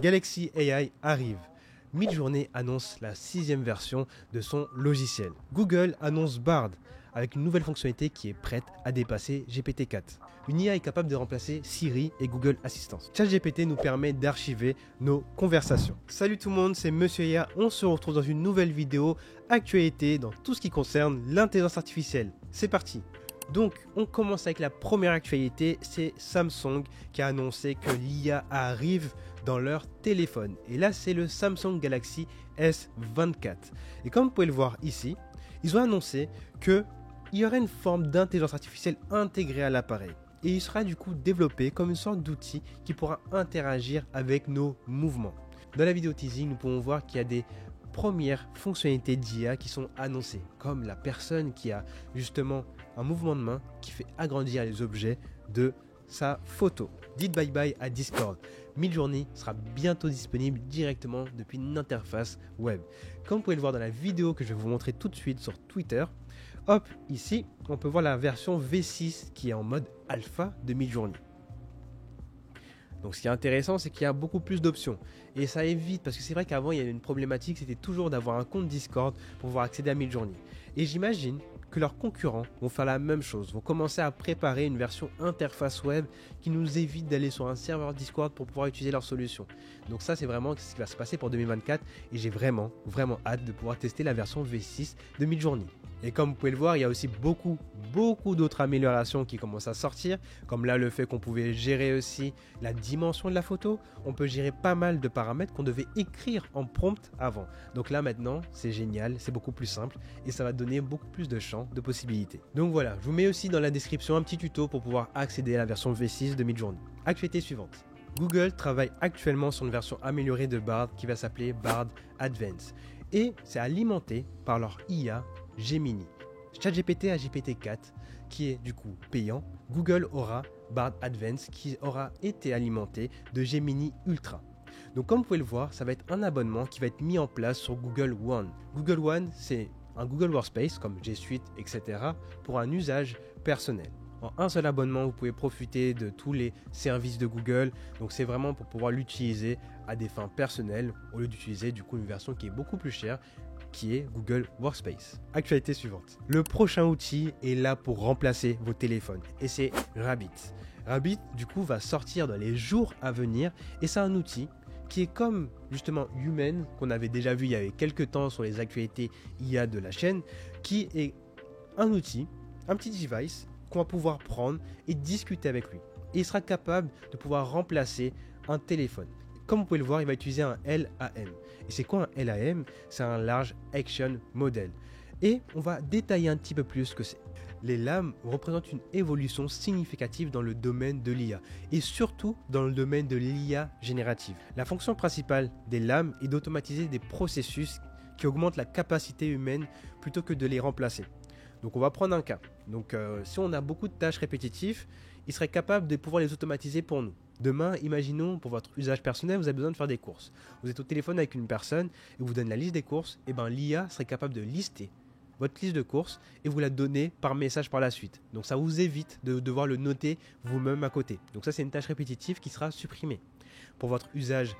Galaxy AI arrive. Midjourney annonce la 6e version de son logiciel. Google annonce Bard avec une nouvelle fonctionnalité qui est prête à dépasser GPT-4. Une IA est capable de remplacer Siri et Google Assistant. ChatGPT nous permet d'archiver nos conversations. Salut tout le monde, c'est Monsieur IA. On se retrouve dans une nouvelle vidéo actualité dans tout ce qui concerne l'intelligence artificielle. C'est parti. Donc, on commence avec la première actualité, c'est Samsung qui a annoncé que l'IA arrive dans leur téléphone. Et là, c'est le Samsung Galaxy S24. Et comme vous pouvez le voir ici, ils ont annoncé qu'il y aurait une forme d'intelligence artificielle intégrée à l'appareil. Et il sera du coup développé comme une sorte d'outil qui pourra interagir avec nos mouvements. Dans la vidéo teasing, nous pouvons voir qu'il y a des premières fonctionnalités d'IA qui sont annoncées, comme la personne qui a justement un mouvement de main qui fait agrandir les objets de sa photo. Dites bye bye à Discord. Midjourney sera bientôt disponible directement depuis une interface web. Comme vous pouvez le voir dans la vidéo que je vais vous montrer tout de suite sur Twitter, hop, ici, on peut voir la version V6 qui est en mode alpha de Midjourney. Donc ce qui est intéressant, c'est qu'il y a beaucoup plus d'options. Et ça évite, parce que c'est vrai qu'avant, il y avait une problématique, c'était toujours d'avoir un compte Discord pour pouvoir accéder à Midjourney. Et j'imagine que leurs concurrents vont faire la même chose, vont commencer à préparer une version interface web qui nous évite d'aller sur un serveur Discord pour pouvoir utiliser leur solution. Donc ça, c'est vraiment ce qui va se passer pour 2024 et j'ai vraiment hâte de pouvoir tester la version V6 de Midjourney. Et comme vous pouvez le voir, il y a aussi beaucoup d'autres améliorations qui commencent à sortir, comme là le fait qu'on pouvait gérer aussi la dimension de la photo. On peut gérer pas mal de paramètres qu'on devait écrire en prompt avant. Donc là maintenant, c'est génial, c'est beaucoup plus simple et ça va donner beaucoup plus de champs de possibilités. Donc voilà, je vous mets aussi dans la description un petit tuto pour pouvoir accéder à la version V6 de Midjourney. Actualité suivante. Google travaille actuellement sur une version améliorée de Bard qui va s'appeler Bard Advanced et c'est alimenté par leur IA Gemini. ChatGPT a GPT-4 qui est du coup payant. Google aura Bard Advanced qui aura été alimenté de Gemini Ultra. Donc comme vous pouvez le voir, ça va être un abonnement qui va être mis en place sur Google One. Google One, c'est un Google Workspace comme G Suite, etc. pour un usage personnel. En un seul abonnement, vous pouvez profiter de tous les services de Google. Donc c'est vraiment pour pouvoir l'utiliser à des fins personnelles au lieu d'utiliser du coup une version qui est beaucoup plus chère qui est Google Workspace. Actualité suivante. Le prochain outil est là pour remplacer vos téléphones et c'est Rabbit. Rabbit du coup va sortir dans les jours à venir et c'est un outil qui est comme justement Human qu'on avait déjà vu il y a quelques temps sur les actualités IA de la chaîne, qui est un outil, un petit device qu'on va pouvoir prendre et discuter avec lui. Et il sera capable de pouvoir remplacer un téléphone. Comme vous pouvez le voir, il va utiliser un LAM. Et c'est quoi un LAM? C'est un Large Action Model. Et on va détailler un petit peu plus ce que c'est. Les LAM représentent une évolution significative dans le domaine de l'IA et surtout dans le domaine de l'IA générative. La fonction principale des LAM est d'automatiser des processus qui augmentent la capacité humaine plutôt que de les remplacer. Donc on va prendre un cas. Donc si on a beaucoup de tâches répétitives, il serait capable de pouvoir les automatiser pour nous. Demain, imaginons pour votre usage personnel, vous avez besoin de faire des courses. Vous êtes au téléphone avec une personne et vous donne la liste des courses, et bien l'IA serait capable de lister votre liste de courses et vous la donner par message par la suite. Donc ça vous évite de devoir le noter vous-même à côté. Donc ça, c'est une tâche répétitive qui sera supprimée. Pour votre usage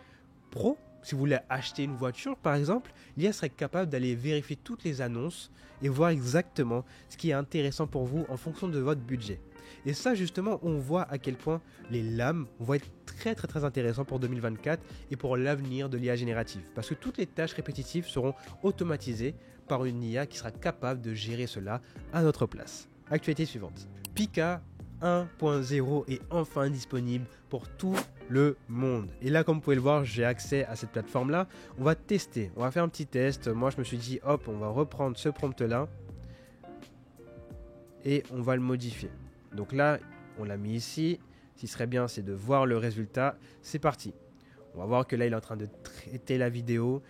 pro, si vous voulez acheter une voiture par exemple, l'IA serait capable d'aller vérifier toutes les annonces et voir exactement ce qui est intéressant pour vous en fonction de votre budget. Et ça justement, on voit à quel point les LAM vont être très intéressants pour 2024 et pour l'avenir de l'IA générative. Parce que toutes les tâches répétitives seront automatisées par une IA qui sera capable de gérer cela à notre place. Actualité suivante. Pika 1.0 est enfin disponible pour tout le monde. Et là, comme vous pouvez le voir, j'ai accès à cette plateforme-là. On va tester, on va faire un petit test. Moi, je me suis dit, hop, on va reprendre ce prompt-là et on va le modifier. Donc là, on l'a mis ici. Ce qui serait bien, c'est de voir le résultat. C'est parti. On va voir que là, il est en train de traiter la vidéo.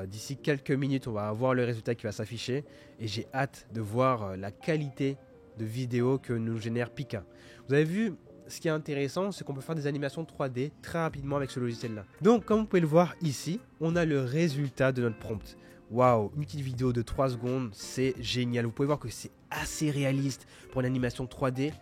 D'ici quelques minutes, on va avoir le résultat qui va s'afficher. Et j'ai hâte de voir la qualité de vidéo que nous génère Pika. Vous avez vu, ce qui est intéressant, c'est qu'on peut faire des animations 3D très rapidement avec ce logiciel-là. Donc, comme vous pouvez le voir ici, on a le résultat de notre prompt. Waouh, une petite vidéo de 3 secondes, c'est génial. Vous pouvez voir que c'est assez réaliste pour une animation 3D.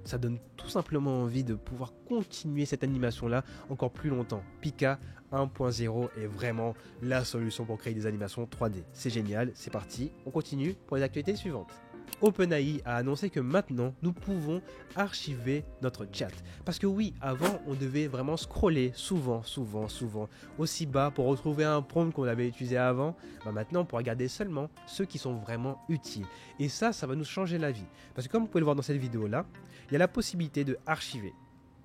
ça donne tout simplement envie de pouvoir continuer cette animation-là encore plus longtemps. Pika 1.0 est vraiment la solution pour créer des animations 3D. C'est génial, c'est parti, on continue pour les actualités suivantes. OpenAI a annoncé que maintenant nous pouvons archiver notre chat. Parce que oui, avant on devait vraiment scroller souvent aussi bas pour retrouver un prompt qu'on avait utilisé avant. Maintenant on pourra garder seulement ceux qui sont vraiment utiles. Et ça va nous changer la vie. Parce que comme vous pouvez le voir dans cette vidéo là, il y a la possibilité de archiver.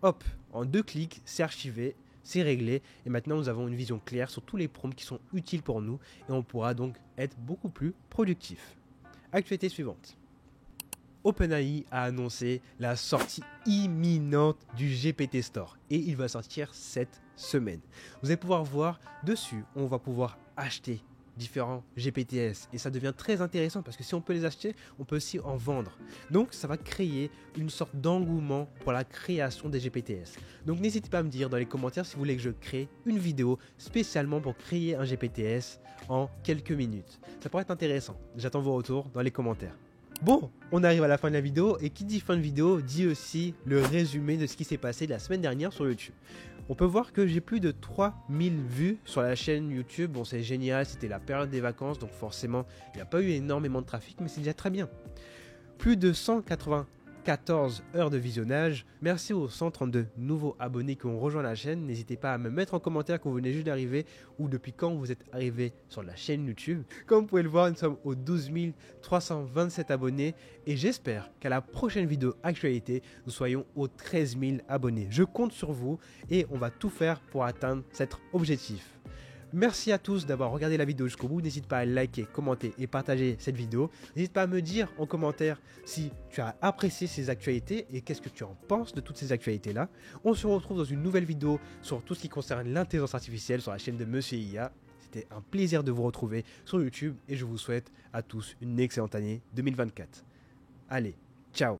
Hop, en 2 clics, c'est archivé. C'est réglé et maintenant nous avons une vision claire sur tous les prompts qui sont utiles pour nous et on pourra donc être beaucoup plus productif. Actualité suivante. OpenAI a annoncé la sortie imminente du GPT Store et il va sortir cette semaine. Vous allez pouvoir voir dessus, on va pouvoir acheter différents GPTs et ça devient très intéressant parce que si on peut les acheter, on peut aussi en vendre. Donc ça va créer une sorte d'engouement pour la création des GPTs. Donc n'hésitez pas à me dire dans les commentaires si vous voulez que je crée une vidéo spécialement pour créer un GPTs en quelques minutes. Ça pourrait être intéressant. J'attends vos retours dans les commentaires. Bon, on arrive à la fin de la vidéo et qui dit fin de vidéo dit aussi le résumé de ce qui s'est passé la semaine dernière sur YouTube. On peut voir que j'ai plus de 3000 vues sur la chaîne YouTube. Bon, c'est génial, c'était la période des vacances, donc forcément, il n'y a pas eu énormément de trafic, mais c'est déjà très bien. Plus de 194 heures de visionnage. Merci aux 132 nouveaux abonnés qui ont rejoint la chaîne. N'hésitez pas à me mettre en commentaire quand vous venez juste d'arriver ou depuis quand vous êtes arrivé sur la chaîne YouTube. Comme vous pouvez le voir, nous sommes aux 12 327 abonnés et j'espère qu'à la prochaine vidéo actualité, nous soyons aux 13 000 abonnés. Je compte sur vous et on va tout faire pour atteindre cet objectif. Merci à tous d'avoir regardé la vidéo jusqu'au bout. N'hésite pas à liker, commenter et partager cette vidéo. N'hésite pas à me dire en commentaire si tu as apprécié ces actualités et qu'est-ce que tu en penses de toutes ces actualités-là. On se retrouve dans une nouvelle vidéo sur tout ce qui concerne l'intelligence artificielle sur la chaîne de Monsieur IA. C'était un plaisir de vous retrouver sur YouTube et je vous souhaite à tous une excellente année 2024. Allez, ciao!